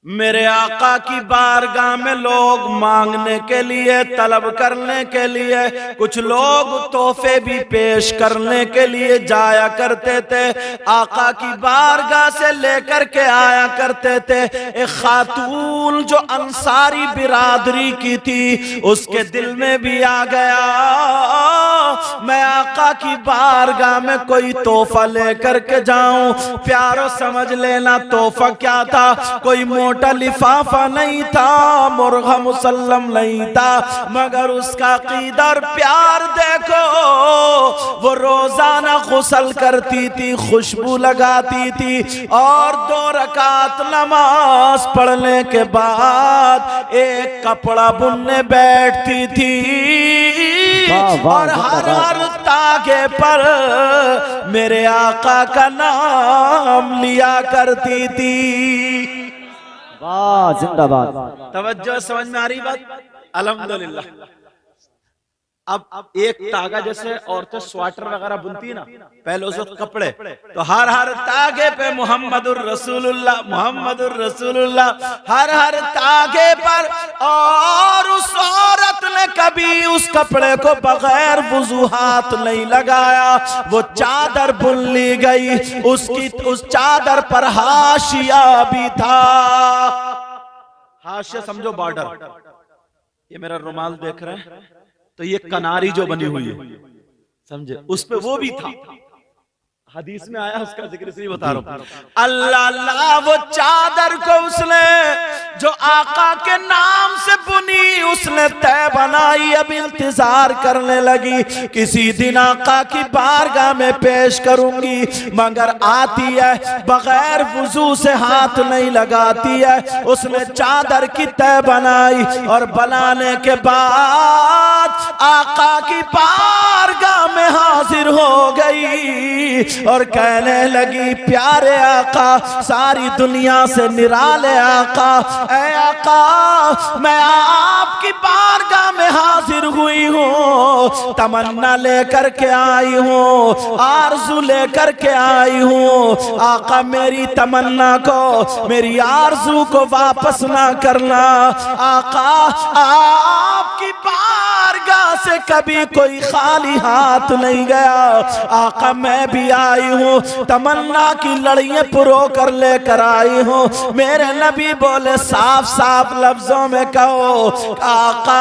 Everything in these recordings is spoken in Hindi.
मेरे आका की बारगाह में लोग मांगने के लिए, तलब करने के लिए, कुछ लोग तोहफे भी पेश करने के लिए जाया करते थे। आका की बारगाह से लेकर के आया करते थे। एक खातून जो अंसारी बिरादरी की थी, उसके दिल में भी आ गया मैं आका की बारगाह में कोई तोहफा लेकर के जाऊं। प्यारो समझ लेना तोहफा क्या था, कोई मोटा लिफाफा नहीं था, मुर्गा मुसल्लम नहीं था, मगर उसका अकीदा और प्यार देखो। वो रोजाना गुस्ल करती थी, खुशबू लगाती थी और 2 रकात नमाज पढ़ने के बाद एक कपड़ा बुनने बैठती थी और हर तागे पर मेरे आका का नाम लिया करती थी। वाह जिंदाबाद। तवज्जो, समझ में आ रही बात? अल्हम्दुलिल्लाह। अब एक तागा जैसे औरतें स्वेटर वगैरह बुनती है ना, पहले उस वक्त कपड़े, तो हर तागे पे मोहम्मदुर रसूलुल्लाह, मोहम्मदुर रसूलुल्लाह हर तागे पर। और उस औरत ने कभी उस कपड़े को बगैर वुजू हाथ नहीं लगाया। वो चादर बुन ली गई, उसकी उस चादर पर हाशिया भी था। हाशिया समझो बॉर्डर। ये मेरा रुमाल देख रहे हैं, तो ये कनारी जो बनी हुई है, समझे, उस पे वो भी था। हदीस में आया, उसका जिक्र इसलिए बता रहा हूं। अल्लाह अल्लाह, वो चादर को उसने जो आका के नाम से बुनी, उसने तय बनाई। अब इंतजार करने लगी, किसी दिन आका की बारगाह में पेश करूंगी, मगर आती है बगैर वुजू से हाथ नहीं लगाती है। उसने चादर की तय बनाई और बनाने के बाद आका की बारगाह में हाजिर हो गई और कहने लगी, प्यारे आका, सारी दुनिया से निराले आका, ऐ आका, मैं आपकी बारगाह में हाजिर हुई हूँ, तमन्ना लेकर के आई हूँ, आरज़ू लेकर के आई हूँ। आका, मेरी तमन्ना को, मेरी आरज़ू को वापस ना करना। आका, आपकी बारगाह से कभी कोई खाली हाथ नहीं गया। आका, मैं भी आई हूँ, तमन्ना की लड़ियां पुरो कर लेकर आई हूँ। मेरे नबी बोले, साफ साफ लफ्जों में कहो, आका,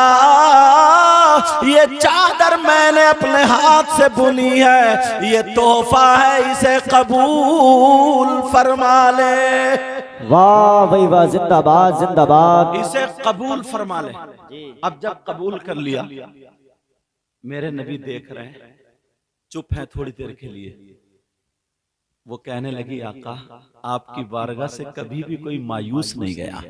ये चादर मैंने अपने हाथ से बुनी है, ये तोहफा है, इसे कबूल फरमा ले। वाह भाई वाह, जिंदाबाद जिंदाबाद। इसे कबूल फरमा ले। अब जब कबूल कर लिया, मेरे नबी देख रहे हैं, चुप है थोड़ी देर के लिए। वो कहने लगी, आका, आपकी बारगाह से कभी भी कोई मायूस नहीं गया।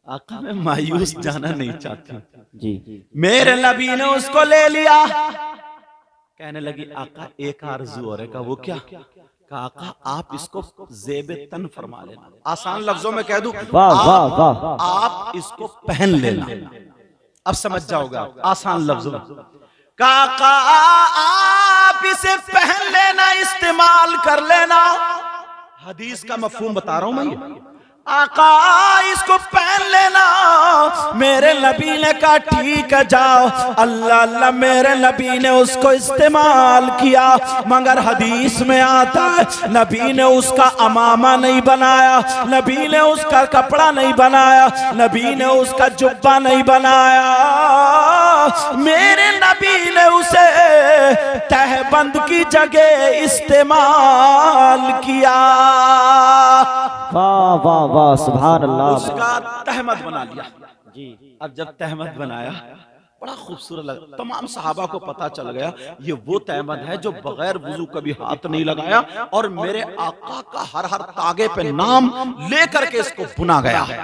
आका, मैं मायूस जाना नहीं चाहती जी। मेरे नबी ने उसको ले लिया। कहने लगी, आका, एक आरज़ू और है। का वो क्या? कहा, आका, आप इसको ज़ेबे तन फरमा लेना। आसान लफ्जों में कह दूं, आप इसको पहन लेना। अब समझ जाओगा आसान लफ्जों में। काका, आप इसे पहन लेना, इस्तेमाल कर लेना। हदीस का मफहूम बता रहा हूं मैं। आका, इसको पहन लेना। मेरे नबी ने कहा, ठीक है, जाओ। अल्लाह अल्लाह, मेरे नबी ने उसको इस्तेमाल किया, मगर हदीस में आता है, नबी ने उसका अमामा नहीं बनाया, नबी ने उसका कपड़ा नहीं बनाया, नबी ने उसका जुब्बा नहीं बनाया। मेरे नबी ने उसे तहबंद की जगह इस्तेमाल किया। वाह वाह वाह, सुभान अल्लाह। उसका तहमद बना लिया जी। अब जब तहमद बनाया, बड़ा खूबसूरत लगा। तमाम सहाबा को पता चल गया, ये वो तहमद है जो बगैर वुजू कभी हाथ नहीं लगाया, और मेरे आका का हर तागे पे नाम लेकर के इसको बुना गया है।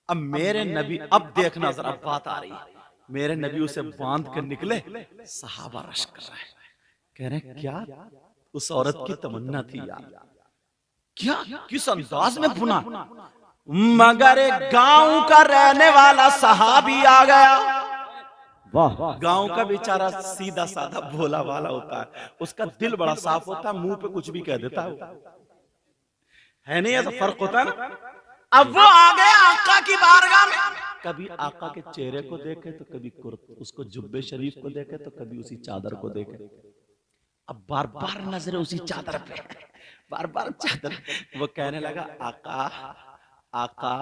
अब मेरे नबी, अब देखना जरा, बात आ रही, मेरे नबी उसे बांध कर निकले, सहाबा रश कर रहे हैं, कह रहे हैं, क्या उस औरत की तमन्ना थी यार, क्या किस अंदाज में बुना। मगर एक गांव का रहने वाला सहाबी आ गया। वाह, गांव का बेचारा सीधा साधा भोला वाला होता है, उसका दिल बड़ा साफ होता है, मुंह पे कुछ भी कह देता है नहीं, ऐसा फर्क होता है ना। अब वो आ गए आका की बारगाह में, कभी आका के चेहरे को देखे तो कभी उसको जुब्बे शरीफ को देखे तो कभी उसी चादर को देखे। अब बार बार नजर उसी चादर पे, बार बार चादर। वो कहने लगा आका आका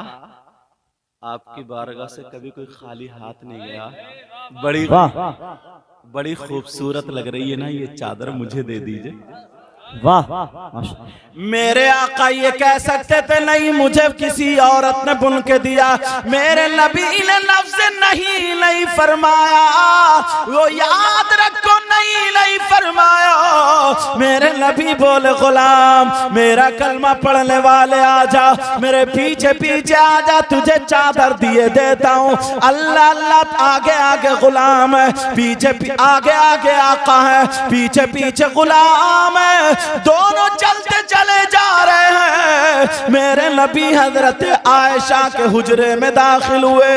आपकी बारगाह से कभी कोई खाली हाथ नहीं गया, बड़ी खूबसूरत लग रही है ना ये चादर, मुझे दे दीजिए। वाह मेरे आका ये कह सकते थे नहीं मुझे किसी औरत ने बुन के दिया, मेरे नबी ने लफ्ज़ नहीं फरमाया, वो याद रखो नहीं फरमाया। मेरे नबी बोले गुलाम मेरा कलमा पढ़ने वाले आजा, मेरे पीछे पीछे आजा, तुझे चादर दिए देता हूँ। अल्लाह अल्लाह आगे आगे गुलाम है, पीछे आगे आगे आका है, पीछे पीछे गुलाम है, दोनों चलते चले जा रहे हैं। मेरे नबी हजरत आयशा के हुजरे में दाखिल हुए,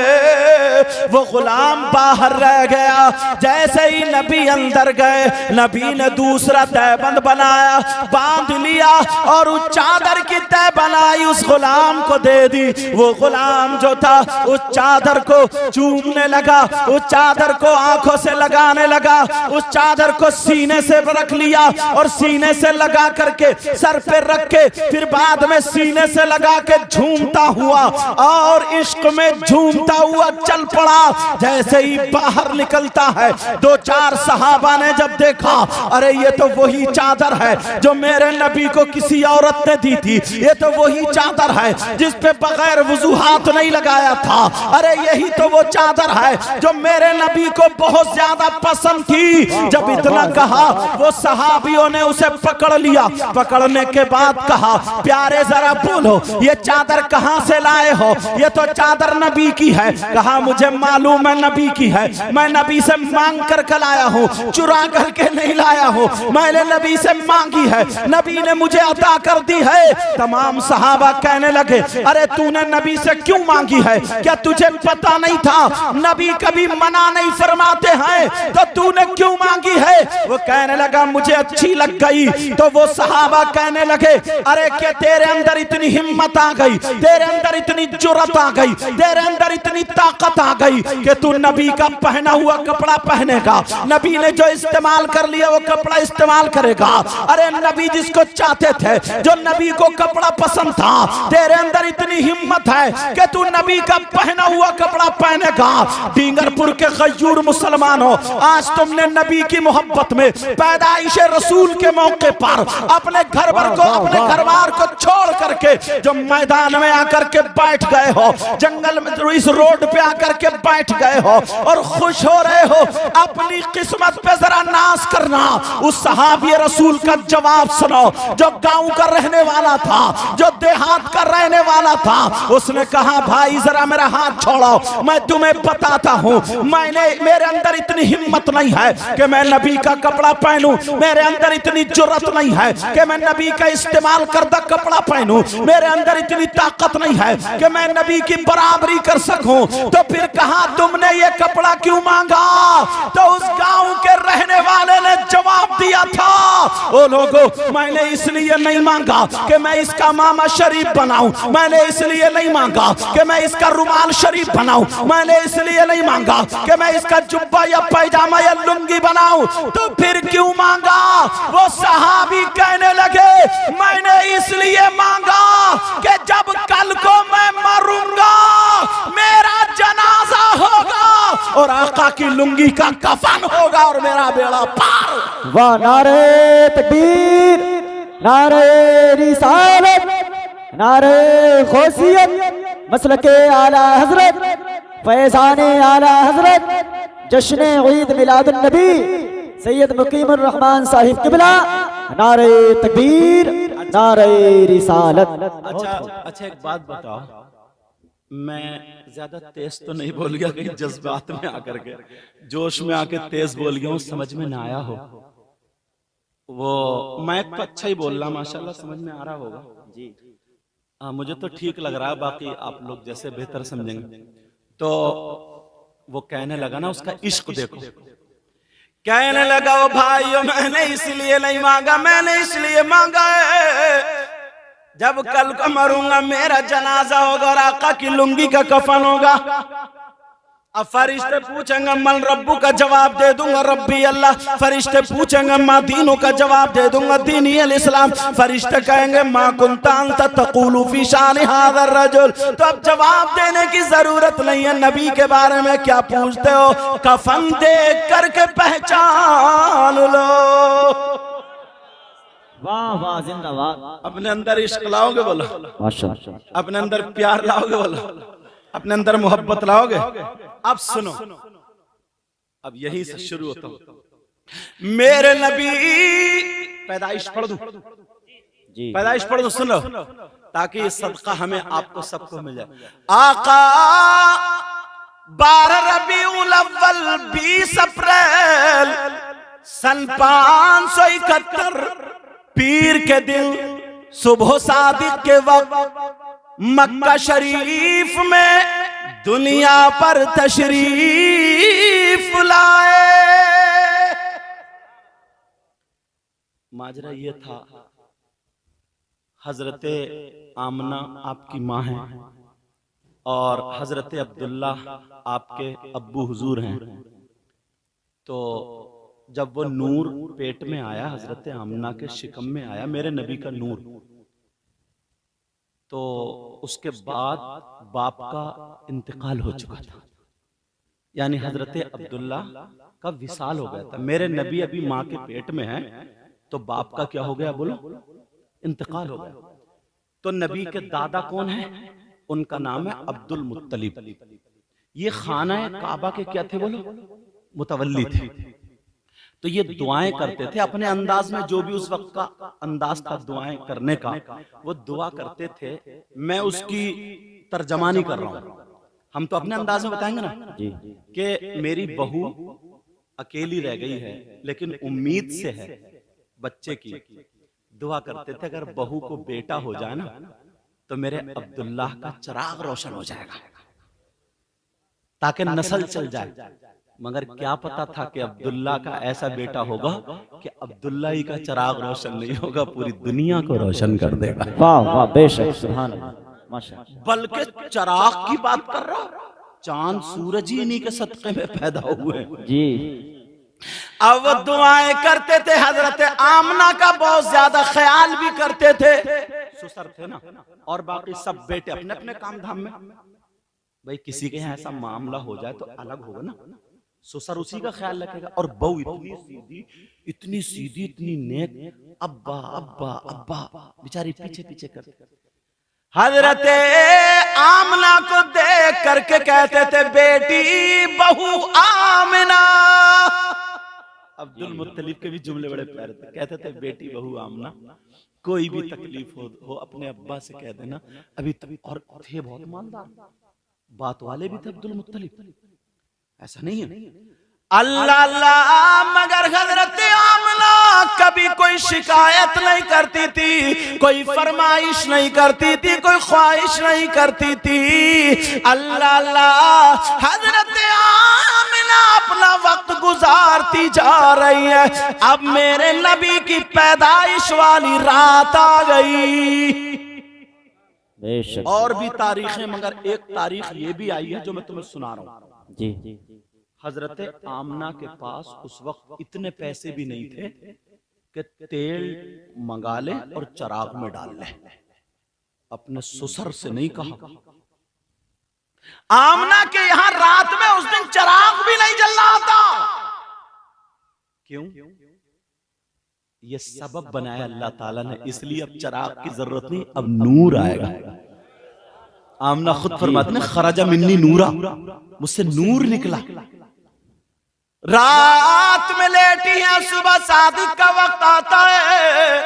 वो गुलाम बाहर रह गया। जैसे ही नबी अंदर गए, नबी ने दूसरा तहबंद बनाया, बांध लिया और उस चादर की तह बनाई उस गुलाम को दे दी। वो गुलाम जो था उस चादर को चूमने लगा, उस चादर को आंखों से लगाने लगा, उस चादर को सीने से रख लिया और सीने से लगा करके सर पे रख के फिर बाद में सीने से लगा के झूमता हुआ और इश्क में झूमता हुआ चल पड़ा। जैसे ही बाहर निकलता है, दो चार सहाबा ने जब देखा, अरे ये तो वही चादर है जो मेरे नबी को किसी औरत ने दी थी, ये तो वही चादर है जिस पे बगैर वुजू हाथ नहीं लगाया था, अरे यही तो वो चादर है जो मेरे नबी को बहुत ज्यादा पसंद थी। जब इतना कहा, वो सहाबियों ने उसे पकड़ लिया, पकड़ने के बाद कहा प्यारे जरा बोलो ये चादर कहां से लाए हो, ये तो चादर नबी की है। कहा मुझे मालूम है नबी की है, मैं नबी से मांग कर लाया हूँ, चुरा करके नहीं लाया हूँ, मैंने नबी से मांगी है, नबी ने मुझे अता कर दी है। तमाम सहाबा कहने लगे अरे तूने नबी से क्यों मांगी है, क्या तुझे पता नहीं था नबी कभी मना नहीं फरमाते हैं, तो तूने क्यों मांगी है? वो कहने लगा मुझे अच्छी लग गई। तो वो सहाबा कहने लगे अरे क्या तेरे अंदर इतनी हिम्मत आ गई, तेरे अंदर इतनी जुर्रत आ गई, तेरे अंदर इतनी ताकत आ गई कि तू नबी का पहना हुआ कपड़ा पहनेगा, नबी ने जो इस्तेमाल कर लिया वो कपड़ा इस्तेमाल करेगा। अरे नबी जिसको चाहते थे, जो नबी को कपड़ा पसंद था, तेरे अंदर इतनी हिम्मत है कि तू नबी का पहना हुआ कपड़ा पहनेगा। डींगरपुर के गयूर मुसलमानों, आज तुमने नबी की मोहब्बत में पैदाइश रसूल के मौके पर अपने घर भर को, अपने घरबार को छोड़ करके जो मैदान में आकर के बैठ गए हो, जंगल में इस रोड पे आकर के बैठ गए हो और खुश हो रहे हो, अपनी किस्मत पे जरा नाज करना। उस सहाबी रसूल का जवाब सुनो, जो गांव का रहने वाला था, जो देहात का रहने वाला था। उसने कहा भाई जरा मेरा हाथ छोड़ो, मैं तुम्हें बताता हूँ, मेरे अंदर इतनी हिम्मत नहीं है कि मैं नबी का कपड़ा पहनूं, मेरे अंदर इतनी जुर्रत नहीं है कि मैं नबी का इस्तेमाल करदा कपड़ा पहनूं, मेरे अंदर इतनी ताकत नहीं है कि मैं नबी की बराबरी कर सकूं। तो फिर कहा तुमने ये कपड़ा क्यों मांगा? तो उस गांव के रहने वाले ने जवाब दिया था, ओ लोगों मैंने इसलिए नहीं मांगा कि मैं इसका मामा शरीफ बनाऊं, मैंने इसलिए नहीं मांगा कि मैं इसका रुमाल शरीफ बनाऊं, मैंने इसलिए नहीं मांगा कि मैं इसका जुब्बा या पैजामा या लुंगी बनाऊं। तो फिर क्यों मांगा? वो सहाबी कहने लगे मैंने इसलिए मांगा कि जब कल को मैं मरूंगा, मेरा जनाजा होगा और आका की लुंगी का कफन होगा और मेरा बेड़ा पार। वाह नारे तकबीर, नारे रिसालत, नारे गौसियत, मसलके आला हजरत, फैजाने आला हजरत, जश्न ईद मिलादुन नबी सैयद मुकीमुर रहमान साहिब किबला, नारे तकबीर, नारे रिसालत। अच्छा एक बात बताओ, मैं ज्यादा तेज तो नहीं बोल गया कहीं जज्बात में आकर के, जोश में आके तेज बोल गया हूँ, समझ में ना आया हो? वो मैं तो अच्छा ही बोल रहा, माशाल्लाह समझ में आ रहा होगा जी। मुझे तो ठीक लग रहा है, बाकी आप लोग जैसे बेहतर समझेंगे। तो वो कहने लगा ना, उसका इश्क देखो, कहने लगा ओ भाइयों मैंने इसलिए नहीं मांगा, मैंने इसलिए मांगा है जब कल को मरूंगा मेरा जनाजा होगा और आका की लुंगी का कफन होगा। अब फरिश्ते पूछेंगे मन रब्बू का जवाब दे दूंगा रब्बी अल्लाह। फरिश्ते पूछेंगे माँ दीनों का जवाब दे दूंगा दीनी अल इस्लाम। फरिश्ते कहेंगे माँ कुंता अंत तक़ूलु फी शान हाज़ा रजुल। तो अब जवाब देने की जरूरत नहीं है, नबी के बारे में क्या पूछते हो, कफन देख करके पहचान लो। वाह वाह जिंदाबाद। अपने अंदर इश्क लाओगे बोलो, माशाअल्लाह। अपने अंदर प्यार लाओगे बोलो, अपने अंदर मोहब्बत लाओगे। अब सुनो, अब यही से शुरू होता हूं। मेरे नबी पैदाइश पढ़ दूं जी, पैदाइश पढ़ दूं, सुन लो ताकि ये सदका हमें आपको सबको मिल जाए। आका 12 रबीउल अव्वल 20 अप्रैल सन 571 पीर के दिन सुबह सादिक के वक्त मक्का शरीफ में दुनिया पर तशरीफ लाए। माजरा ये था, हजरते आमना आपकी माँ हैं और हजरत अब्दुल्ला आपके अब्बू हुजूर हैं। तो जब वो नूर पेट में आया, हजरत आमना के शिकम में आया मेरे नबी का नूर, तो उसके बाद बाप का इंतकाल हो चुका था, यानी हजरत अब्दुल्ला का विसाल हो गया था। मेरे नबी अभी माँ के पेट में है, तो बाप का क्या हो गया बोलो, इंतकाल हो गया। तो नबी के दादा कौन है, उनका नाम है अब्दुल मुत्तलिब। ये खाना काबा के क्या थे बोलो, मुतवल्ली थे। तो ये दुआएं करते थे अपने अंदाज में, जो भी उस वक्त का अंदाज था दुआएं करने का, वो दुआ करते थे। मैं उसकी तर्जमा नहीं कर रहा हूं, हम तो अपने अंदाज में बताएंगे ना कि मेरी बहू अकेली रह गई है लेकिन उम्मीद से है बच्चे की। दुआ करते थे अगर बहू को बेटा हो जाए ना तो मेरे अब्दुल्लाह का चिराग रोशन हो जाएगा, ताकि नस्ल चल जाए। मगर क्या पता था कि अब्दुल्ला का ऐसा बेटा होगा कि अब्दुल्ला ही का चिराग रोशन नहीं होगा, पूरी दुनिया को रोशन कर देगा। वाह वाह बेशक सुभान अल्लाह माशाअल्लाह। बल्कि चिराग की बात कर रहा, चांद सूरज ही इन्हीं के सदक़े में पैदा हुए जी। अब वो दुआएं करते थे, हजरत आमना का बहुत ज्यादा ख्याल भी करते थे। ससुर थे ना, और बाकी सब बेटे अपने अपने काम धाम में। भाई किसी के यहाँ ऐसा मामला हो जाए तो अलग होगा ना, ससुर उसी का ख्याल रखेगा। और बहू इतनी सीधी इतनी सीधी इतनी नेक, अब्बा अब्बा अब्बा बेचारी पीछे पीछे करते। हजरत आमना को देख करके कहते थे बेटी बहू आमना। अब्दुल मुत्तलिब के भी जुमले बड़े प्यारे थे, कहते थे बेटी बहू आमना, कोई भी तकलीफ हो अपने अब्बा से कह देना। अभी तभी और थे बहुत मालदार, बात वाले भी थे अब्दुल मुत्तलिब, ऐसा नहीं है। अल्लाह अल्लाह, मगर हजरत आमना कभी कोई शिकायत नहीं करती थी, कोई फरमाइश नहीं करती थी, कोई ख्वाहिश नहीं करती थी। अल्लाह अल्लाह, हजरत आमना अपना वक्त गुजारती जा रही है। अब मेरे नबी की पैदाइश वाली रात आ गई। और भी तारीखें, मगर एक तारीख ये भी आई है जो मैं तुम्हें सुना रहा हूं जी। हजरत आमना के पास उस वक्त इतने पैसे भी नहीं थे कि तेल मंगा ले और चिराग में डाल ले। अपने ससुर से नहीं कहा। आमना के यहां रात में उस दिन चिराग भी नहीं जल रहा था। क्यों? ये सबब बनाया अल्लाह ताला ने, इसलिए अब चिराग की जरूरत नहीं, अब नूर आएगा। आमना खुद फरमाते हैं खराजा मिन्नी नूरा, मुझसे नूर निकला। रात में लेटी है, सुबह सादिक का वक्त आता है।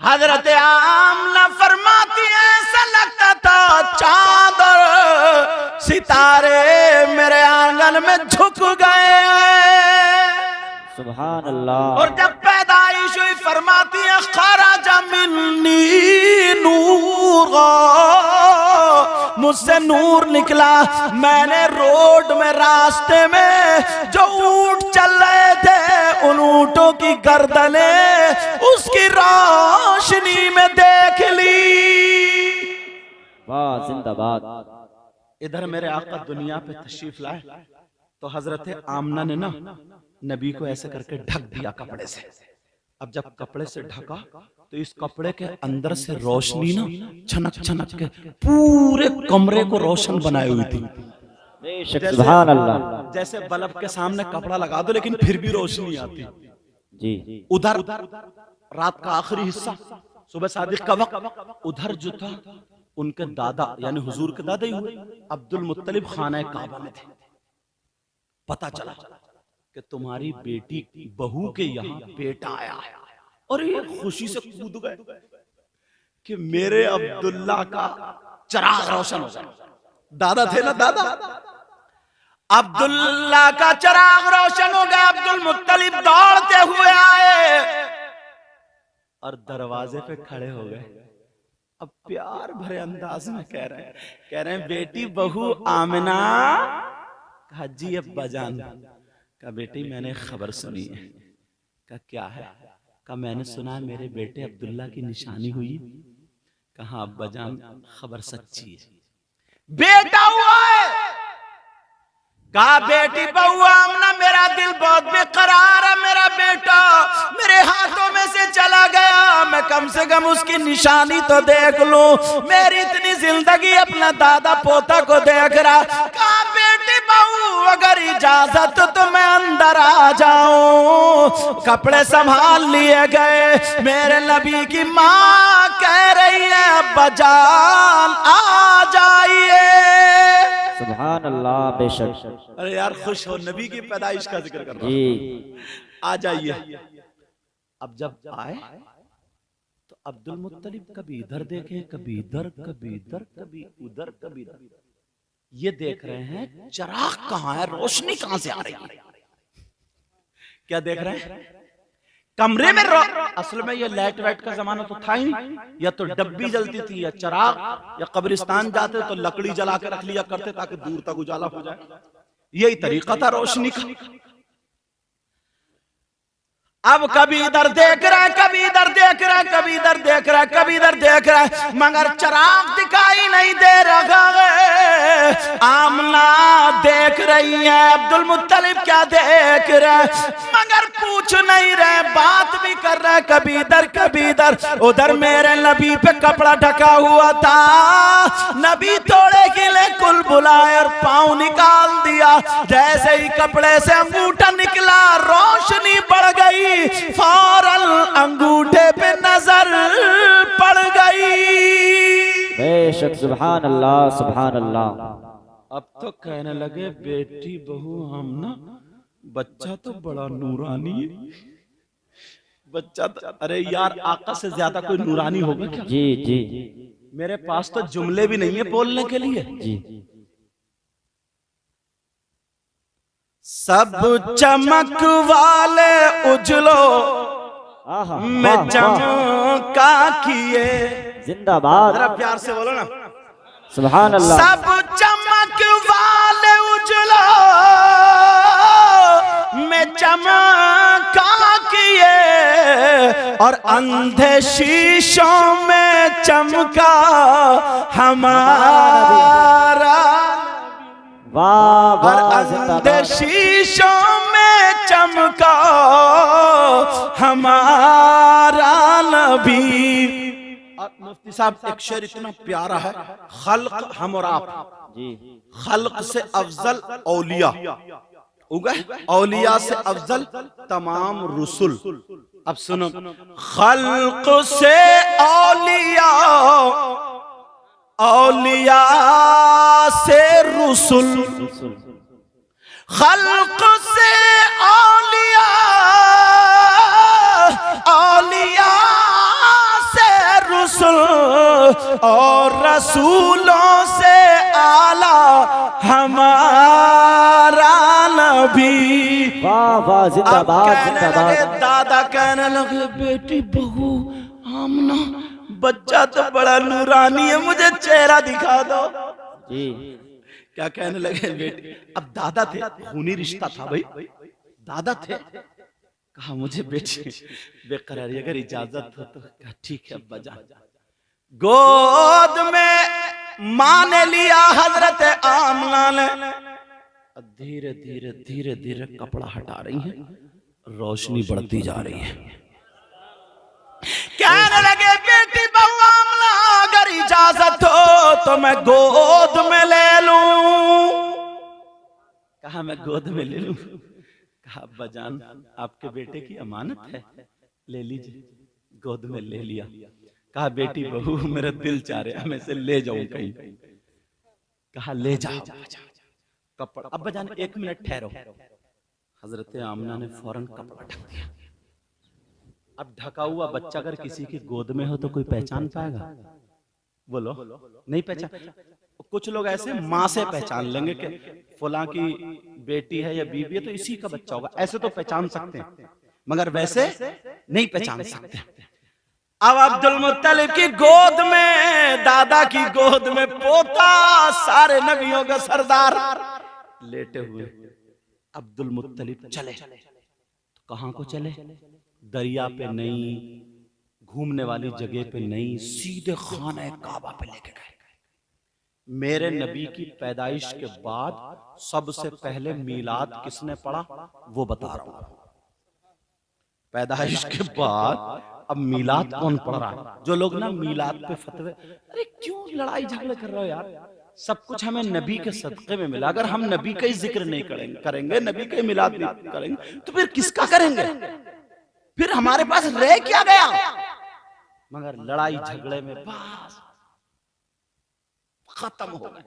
हजरत आमना फरमाती है ऐसा लगता था चांद और सितारे मेरे आंगन में झुक गए। सुभान अल्लाह। और जब पैदाइश हुई फरमाती है खराजा मिन्नी नूर, मुझसे नूर निकला। मैंने रोड में रास्ते में जो ऊंट चल रहे थे उन ऊंटों की गर्दनें उसकी रोशनी में देख ली। वाह जिंदाबाद। इधर मेरे आका दुनिया पे तशरीफ लाए तो हजरत आमना ने ना नबी को ऐसे करके ढक दिया कपड़े से। अब जब कपड़े से ढका तो इस कपड़े के अंदर से रोशनी ना छनक छनक के पूरे कमरे को रोशन बनाई हुई थी। बेशक सुभान अल्लाह। जैसे बल्ब के सामने कपड़ा लगा दो लेकिन फिर भी रोशनी आती। जी उधर रात का आखिरी हिस्सा सुबह सादिक का वक्त, उधर जो था उनके दादा यानी हुजूर के दादा ही हुए अब्दुल मुत्तलिब खाना काबा में थे। पता चला कि तुम्हारी बेटी बहू के यहाँ बेटा आया है और ये खुशी से कूद गए कि मेरे अब्दुल्ला का चिराग रोशन हो गया। दादा थे ना दादा, अब्दुल्ला का चिराग रोशन हो गया। अब्दुल मुत्तलिब दौड़ते हुए आए और दरवाजे पे खड़े हो गए। अब प्यार भरे अंदाज में कह रहे हैं बेटी बहू आमिना। कहा जी अब्बा जान। कहा बेटी मैंने खबर सुनी है। कहा क्या है? कहा मैंने सुना मेरे बेटे अब्दुल्ला की निशानी हुई। कहा अब्बा जान खबर सच्ची है। बेटा हुआ है। कहा बेटी बहू आमना मेरा दिल बहुत बेकरार है। मेरा बेटा मेरे हाथों में से चला गया, मैं कम से कम उसकी निशानी तो देख लूं। मेरी इतनी जिंदगी अपना दादा पोता को देख रहा। कहा बेटी बहू अगर इजाजत तो मैं अंदर आ जाऊं। कपड़े संभाल लिए गए। मेरे नबी की माँ कह रही है अब्बा जान आ जाइए। सुभान अल्लाह। बेशक। अरे यार खुश हो, नबी की पैदाइश का जिक्र कर रहा जी। आ जाइए। अब जब आए तो अब्दुल मुत्तलिब कभी इधर देखे, कभी इधर, कभी इधर, कभी उधर, कभी इधर। ये देख रहे हैं चिराग कहाँ है, रोशनी कहाँ से आ रही है। क्या देख रहे हैं? कमरे में असल में ये लाइट वाइट का जमाना तो था ही नहीं। या तो डब्बी जलती थी या चिराग, या कब्रिस्तान जाते तो लकड़ी जला के रख लिया करते ताकि दूर तक उजाला हो जाए। यही तरीका था रोशनी का। अब कभी इधर देख रहा है, कभी इधर देख रहा है, कभी इधर देख रहा है, कभी इधर देख रहा है, मगर चिराग दिखाई नहीं दे रहा है। आमना देख रही है, अब्दुल मुत्तलिब क्या देख रहा है, मगर पूछ नहीं रहे, बात भी कर रहा है। कभी इधर कभी इधर। उधर मेरे नबी पे कपड़ा ढका हुआ था। नबी थोड़े गिले कुल बुलाए और पांव निकाल दिया। जैसे ही कपड़े से अंगूठा निकला रोशनी बढ़ गई। फौरन अंगूठे पे नजर पड़ गई। बेशक सुभान अल्लाह सुभान अल्लाह। अब तो कहने लगे बेटी बहू हम ना, बच्चा तो बड़ा नूरानी है। बच्चा तो, अरे यार आका से ज्यादा कोई नूरानी होगा क्या? जी जी। मेरे पास तो जुमले भी नहीं है बोलने के लिए। जी। सब चमक वाले उजलो में चमका किए। जिंदाबाद। जरा प्यार से बोलो ना। सुभान अल्लाह। सब चमक वाले उजलो में चमका किए और अंधे शीशों में चमका हमारा। वाह और वाह अंधे शीशों में चमका हमारा नबी। और मुफ्ती साहब एक शेर इतना प्यारा है, खल्क हम और आप जी। खल्क से अफजल औलिया उगे, औलिया से अफजल तमाम रुसुल। अब सुनो, खल्क से औलिया, औलिया से रुसुल, खल्क से औलिया, औलिया से रुसुल और रसूलों से आला हमारा नबी। वाह वाह जिंदाबाद जिंदाबाद। दादा कहने लगे बेटी बहू आमना, बच्चा तो बड़ा नूरानी है, मुझे चेहरा दिखा दो जी। क्या कहने लगे बेटी? अब दादा थे, खूनी रिश्ता था भाई, दादा थे। कहा मुझे बेटी बेकरारी, अगर इजाजत हो तो कहा ठीक है अब्बा जान। गोद में मां ने लिया हजरत आमना ने, धीरे धीरे धीरे धीरे कपड़ा हटा रही है, रोशनी बढ़ती जा रही है। कहने लगे बेटी बहू आमना अगर इजाजत हो तो मैं गोद में ले लूं। कहा मैं गोद में ले लूं? कहा अब्बा जान आपके बेटे की अमानत है, ले लीजिए। गोद में ले लिया। कहा बेटी बहू मेरा दिल चाह रहा है मैं इसे ले जाऊं कहीं। कहा ले जाओ। कपड़ा अब्बा जान 1 मिनट ठहरो। हजरत आमना ने फौरन कपड़ा ढक दिया। अब ढका हुआ बच्चा अगर किसी की गोद में हो तो कोई पहचान पाएगा? बोलो नहीं पहचान। कुछ लोग ऐसे माँ से पहचान लेंगे कि फलां की बेटी है या बीवी है तो इसी का बच्चा होगा, ऐसे तो पहचान सकते हैं, मगर वैसे नहीं पहचान सकते। अब अब्दुल मुत्तलिब की गोद में, दादा की गोद में पोता, सारे नबियों का सरदार लेटे हुए। अब्दुल मुत्तलिब चले तो कहां को चले? दरिया पे नहीं, घूमने वाली जगह पे नहीं, सीधे खाना काबा पे लेके गए। मेरे नबी की पैदाइश के बाद सबसे पहले मीलाद किसने पढ़ा वो बता रहा हूं। पैदाइश के बाद अब मीलाद कौन पढ़ रहा है? जो लोग ना मीलाद पे फतवे, अरे क्यों लड़ाई झगड़े कर रहे हो यार? सब कुछ हमें नबी के सदक़े में मिला। अगर हम नबी का ही जिक्र नहीं करेंगे, नबी का ही मिलाद नहीं करेंगे तो फिर किसका करेंगे? फिर हमारे पास रह क्या गया? मगर लड़ाई झगड़े में बस खत्म हो गए।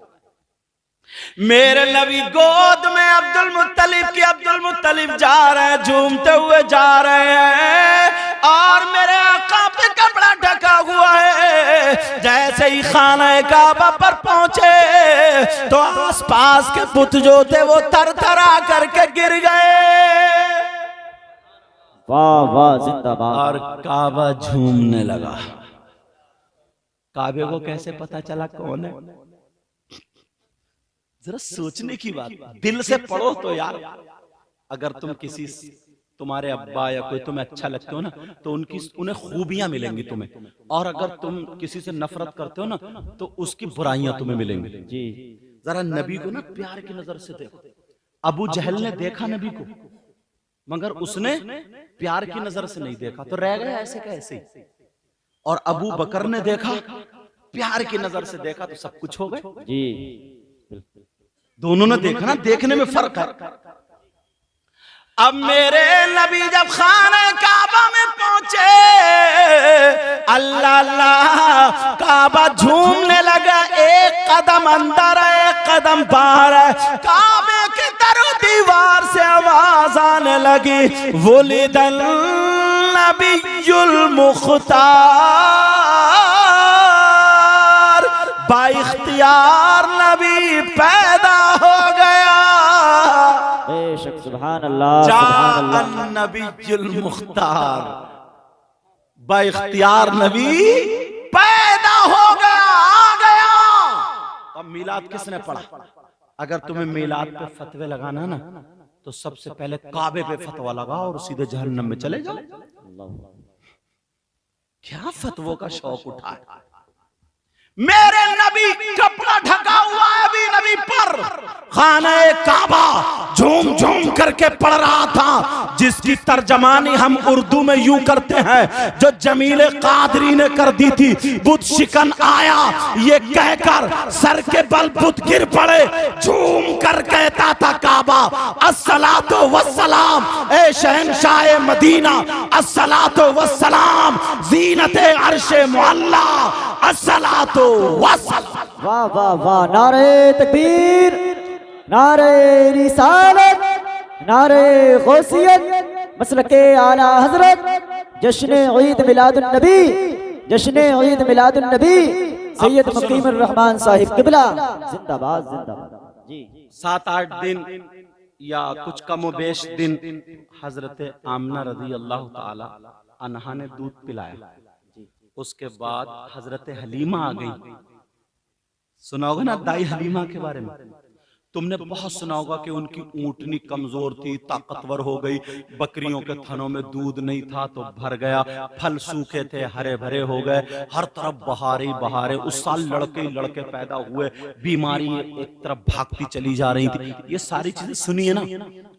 मेरे नबी गोद में अब्दुल मुत्तलिब जा रहे हैं, झूमते हुए जा रहे हैं और मेरे आका पे कपड़ा ढका हुआ है। जैसे ही खाना काबा पर पहुंचे तो आसपास के बुत जो थे वो थरथरा करके गिर गए। वाह वाह जिंदाबाद। और काबा झूमने लगा। काबे को कैसे पता चला कौन है? जरा सोचने की बात, दिल से पढ़ो तो यार। अगर तुम किसी, तुम्हारे अब्बा या कोई तुम्हें अच्छा लगते हो ना तो उन्हें खूबियां मिलेंगी तुम्हें, और अगर तुम किसी से नफरत करते हो ना तो उसकी बुराइयां तुम्हें मिलेंगी। जी जरा नबी को ना प्यार की नजर से देखो। अबू जहल ने देखा नबी को मगर उसने प्यार की नजर से नहीं देखा तो रह गया ऐसे का ऐसे ही। और अबू बकर ने देखा, प्यार की नजर से देखा तो सब कुछ हो गए। जी दोनों ने देखा ना, देखने में फर्क है। अब मेरे नबी जब खाना काबा में पहुंचे, अल्लाह अल्लाह काबा झूमने लगा। एक कदम अंदर है, एक कदम बाहर है। काबे की तरफ दीवार से आवाज आने लगी, वुलिदल नबियुल मुख्तार, बाइख्तियार नबी पैदा हो गया। बेशक सुभान अल्लाह सुभान अल्लाह। नबीयुल मुख्तार, बाइख्तियार नबी पैदा हो गया, आ गया। अब मीलाद किसने पढ़ा? अगर तुम्हें मीलाद पे फतवे लगाना ना तो सबसे पहले काबे पे फतवा लगाओ और सीधे जहन्नम में चले जाओ। क्या फतवों का शौक उठा है? मेरे नबी कपड़ा ढका हुआ है अभी नबी पर, खाना काबा झूम झूम करके पढ़ रहा था, जिसकी तर्जमानी हम उर्दू में यूं करते हैं जो जमील कादरी ने कर दी थी, बुत शिकन आया ये कहकर सर के बल बुत गिर पड़े। झूम कर कहता था काबा, अस्सलातु वस्सलाम ए शहंशाह मदीना, अस्सलातु वस्सलाम ज़ीनते अर्शे मुअल्ला, अस्सलातु वस्सलाम। वाह वाह वाह। नारे तकबीर, नारे रिसालत, नारे गौसियत, मसलके आला हजरत, जश्न ईद मिलादुन नबी, जश्न ईद मिलादुन नबी सैयद मुकीमुर रहमान साहिब किबला जिंदाबाद जिंदाबाद। जी 7-8 दिन या कुछ कम बेश दिन हजरत आमना रज़ी अल्लाह ताला अन्हा ने दूध पिलाया। उसके बाद हजरत हलीमा आ गई। सुना होगा ना दाई हलीमा के बारे में। तुमने बहुत सुना होगा कि उनकी ऊंटनी कमजोर थी, ताकतवर हो गई, बकरियों के थनों में दूध नहीं था तो भर गया, फल सूखे थे हरे भरे हो गए, हर तरफ बहारें बहारें। उस साल लड़के ही लड़के पैदा हुए, बीमारी एक तरफ भागती चली जा रही थी। ये सारी चीजें सुनिए ना,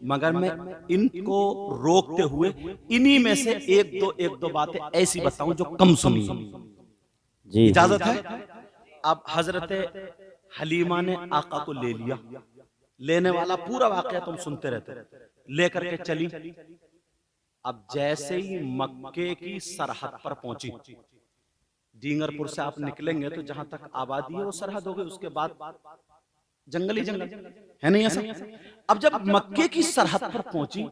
मगर मैं इनको रोकते हुए इन्हीं में से एक दो बातें ऐसी बताऊं जो कम सुनी। जी इजाजत है? अब हजरत हलीमा ने आका को ले लिया, लेने वाला पूरा वाकया तुम सुनते रहते, लेकर के चली। अब जैसे ही मक्के की सरहद पर पहुंची, डींगरपुर से आप निकलेंगे तो जहां तक आबादी है वो सरहद हो गई, उसके बाद जंगली जंगल है नहीं ऐसा। अब जब मक्के की सरहद पर पहुंची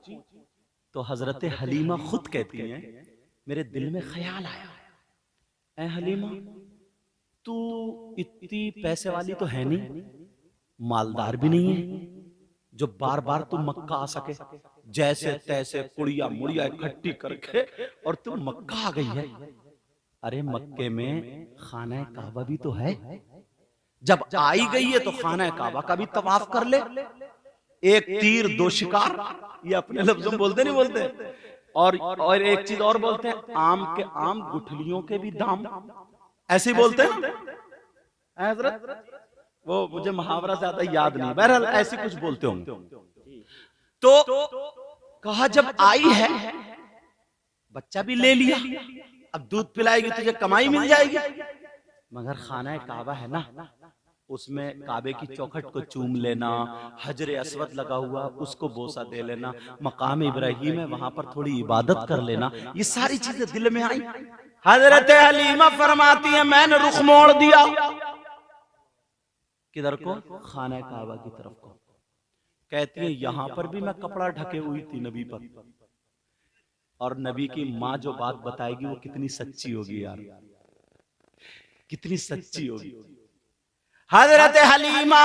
तो हजरत हलीमा खुद कहती हैं, मेरे दिल में ख्याल आया, ऐ हलीमा तू इतनी पैसे वाली तो है नहीं, मालदार भी नहीं है जो बार बार तू मक्का आ सके, जैसे तैसे कुड़िया मुड़िया इकट्ठी करके और तू मक्का आ गई है। अरे मक्के में खाना काबा भी तो है, जब आई गई है तो खाना काबा का भी तवाफ कर ले। एक तीर दो शिकार, ये अपने लफ्जों में बोलते नहीं बोलते। और एक चीज और बोलते हैं, आम के आम गुठलियों के भी दाम, ऐसे ही बोलते हैं हजरत। वो मुझे मुहावरा ज्यादा याद नहीं, बहरहाल ऐसे कुछ बोलते होंगे। तो कहा जब आई है, बच्चा भी ले लिया, अब दूध पिलाएगी तुझे कमाई मिल जाएगी, मगर खाना काबा है ना, उसमें काबे की चौखट को चूम लेना, हजर अस्वद लगा हुआ उसको बोसा दे लेना, मकाम इब्राहिम है वहां पर थोड़ी इबादत कर लेना, ये सारी चीजें दिल में आई। हजरत हलीमा फरमाती है मैंने रुख मोड़ दिया, किधर को? खाना काबा की तरफ को। कहती है यहां पर भी मैं कपड़ा ढके हुई थी नबी पर, और नबी की माँ जो बात बताएगी वो कितनी सच्ची होगी यार, कितनी सच्ची होगी। हजरत हलीमा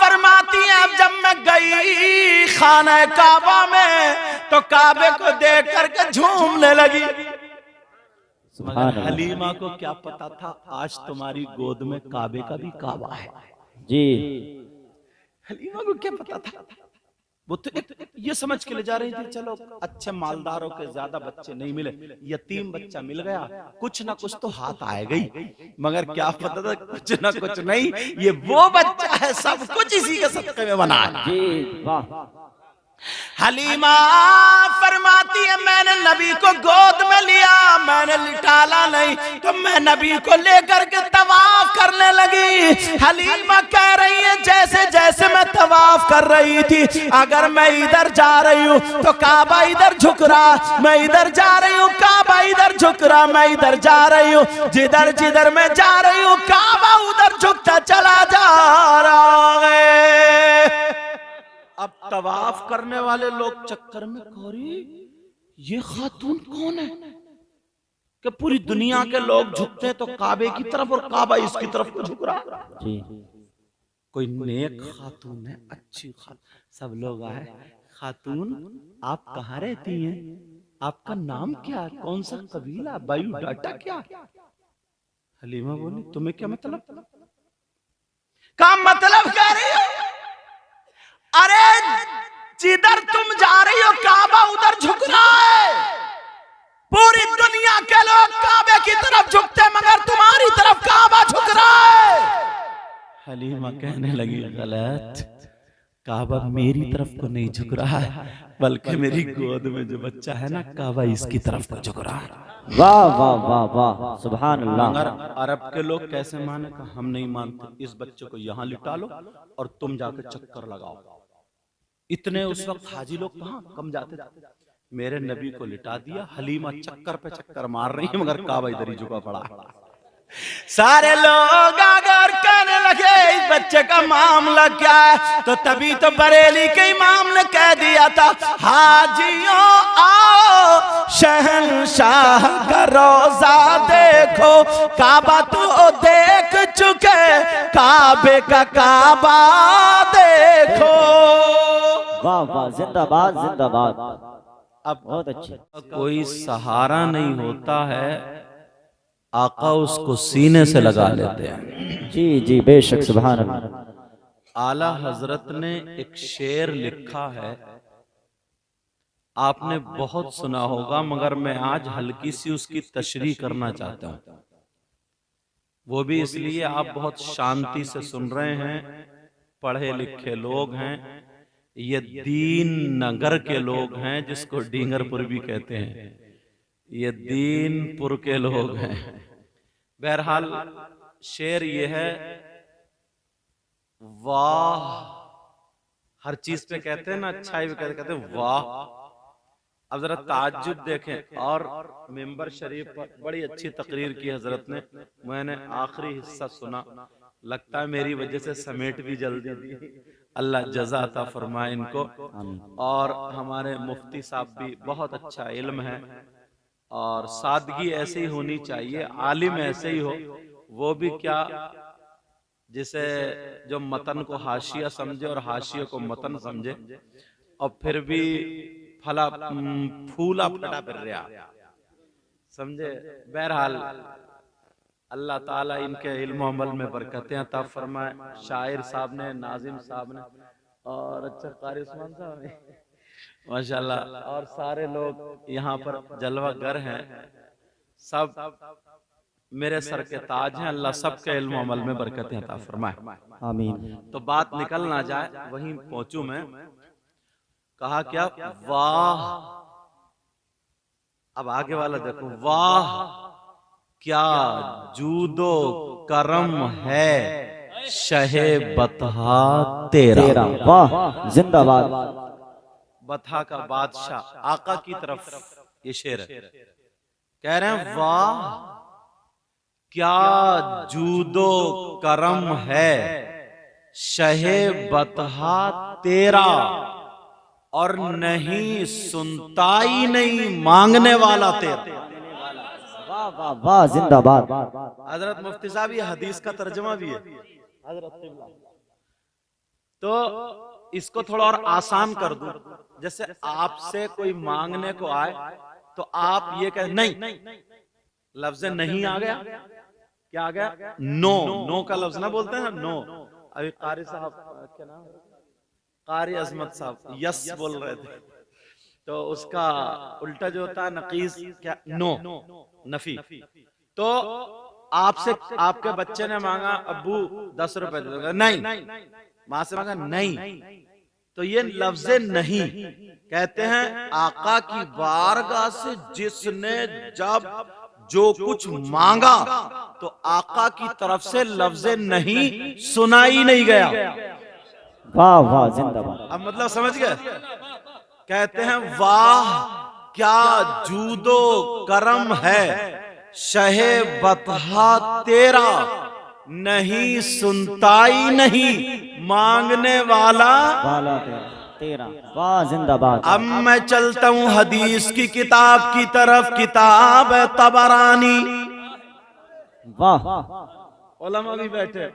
फरमाती है अब जब मैं गई खाना काबा में तो काबे को देख करके झूमने लगी। मगर हलीमा को क्या पता था आज तुम्हारी गोद में काबे का भी काबा है। जी हलीमा को क्या पता था? वो तो एक ये समझ के ले जा रही थी चलो अच्छे मालदारों के ज्यादा बच्चे नहीं मिले, यतीम बच्चा मिल गया, कुछ ना कुछ तो हाथ आए गई। मगर क्या पता था कुछ ना कुछ नहीं, ये वो बच्चा है सब कुछ इसी के सदक़े में बना है। जी वाह। हलीमा फरमाती है मैंने नबी को गोद में लिया, मैंने लिटाला नहीं, तो मैं नबी को लेकर के तवाफ करने लगी। हलीमा कह रही है जैसे जैसे मैं तवाफ कर रही थी, अगर मैं इधर जा रही हूँ तो काबा इधर झुक रहा, मैं इधर जा रही हूँ काबा इधर झुक रहा, मैं इधर जा रही हूँ जिधर जिधर मैं जा रही हूँ काबा उधर झुकता चला जा रहा है। अब तवाफ करने वाले लोग चक्कर में कोरी ये खातून कौन है कि पूरी दुनिया के लोग झुकते हैं तो काबे की तरफ और काबा इसकी तरफ को झुक रहा। जी कोई नेक खातून है, अच्छी खातून। सब लोग आए, खातून आप कहाँ रहती हैं, आपका नाम क्या है, कौन सा कबीला, बायोडाटा क्या है? हलीमा बोली तुम्हें क्या मतलब? का मतलब कह रही हो? अरे जिधर तुम जा रही हो काबा उधर झुक रहा है, पूरी दुनिया के लोग काबे की तरफ झुकते मगर तुम्हारी तरफ काबा झुक रहा है। हलीमा कहने लगी गलत, काबा मेरी तरफ को नहीं झुक रहा है बल्कि मेरी गोद में जो बच्चा है ना काबा इसकी तरफ को झुक रहा है। वाह वाह वाह वाह सुभान अल्लाह। मगर अरब के लोग कैसे माने? हम नहीं मानते, इस बच्चे को यहाँ लिटा लो और तुम जाकर चक्कर लगाओ। इतने उस वक्त हाजी लोग कहाँ कम जाते थे। मेरे नबी को लिटा दिया, हलीमा चक्कर पे चक्कर मार रही है मगर काबा इधर ही झुका पड़ा। सारे लोग अगर कहने लगे इस बच्चे का मामला क्या है, तो तभी तो बरेली के इमाम ने कह दिया था हाजियों आओ शहंशाह का रोजा देखो, काबा तो देख चुके काबे का काबा देखो। वाह वाह जिंदाबाद जिंदाबाद। अब बहुत अच्छे। कोई सहारा नहीं होता है, आका उसको सीने से लगा लेते हैं। जी जी बेशक सुभान अल्लाह। आला हजरत ने एक शेर लिखा है, आपने बहुत सुना होगा, मगर मैं आज हल्की सी उसकी तशरीह करना चाहता हूं। वो भी इसलिए आप बहुत शांति से सुन रहे हैं, पढ़े लिखे लोग हैं, ये दीन नगर के लोग हैं, जिसको डींगरपुर भी कहते हैं, ये दीनपुर के लोग हैं। बहरहाल शेर ये है, वाह, हर चीज पे कहते हैं ना, अच्छाई पे कहते हैं वाह। अब जरा ताज्जुब देखें, और मिंबर शरीफ पर बड़ी अच्छी तकरीर की हजरत ने, मैंने आखिरी हिस्सा सुना, लगता है मेरी वजह से समेट भी जल्दी दी, अल्लाह जज़ा अता फरमाए इनको। और हमारे मुफ्ती साहब भी बहुत अच्छा इल्म है, और सादगी ऐसे ही होनी चाहिए, आलिम ऐसे ही हो, वो भी क्या, जिसे जो मतन को हाशिया समझे और हाशिया को मतन समझे, और फिर भी फला फूला फटा फिर रहा, समझे। बहरहाल अल्लाह ताला इनके इल्म अमल में बरकतें अता फरमाए। शायर साहब ने, नाजिम साहब ने, और अच्छा कारी उस्मान साहब ने, माशाल्लाह, और सारे लोग यहाँ पर जलवागर हैं, सब मेरे सर के ताज हैं। अल्लाह सबके इल्म अमल में बरकतें अता फरमाए, आमीन। तो बात निकल ना जाए, वहीं पहुंचू मैं। कहा क्या, वाह, अब आगे वाला देखो, वाह क्या जूदो करम है शहे बतहा तेरा। वाह, जिंदाबाद। बतहा का बादशाह आका की तरफ ये शेर है, कह रहे हैं वाह क्या जूदो करम है शहे बतहा तेरा, और नहीं सुनता ही नहीं मांगने वाला तेरा। वाह वाह वाह, जिंदाबाद। हजरत मुफ्ती साहब, ये हदीस का तर्जुमा भी है हजरत। तो इसको थोड़ा और आसान कर दूं, जैसे आपसे कोई मांगने को आए तो आप ये कह, नहीं, लफ्ज नहीं आ गया, क्या आ गया, नो। नो का लफ्ज ना बोलते हैं ना, नो। अभी कारी साहब, क्या नाम, कारी अजमत साहब यस बोल रहे थे, तो उसका उल्टा जो होता है नकीस, क्या, नो, नफी। तो आपसे, आपके बच्चे ने मांगा, अब्बू 10 रुपए दे दोगे, नहीं। मां से मांगा, नहीं। तो ये लफ्ज नहीं कहते हैं आका की बारगाह से जिसने जब जो कुछ मांगा, तो आका की तरफ से लफ्ज नहीं सुना ही नहीं गया। वाह वाह, जिंदाबाद। अब मतलब समझ गए, कहते हैं वाह क्या जूदो करम है शहे बतहा तेरा, नहीं सुनता ही नहीं मांगने वाला तेरा। वाह, जिंदाबाद। अब मैं चलता हूं हदीस की किताब की तरफ, किताब तबरानी। वाह, उलमा भी बैठे।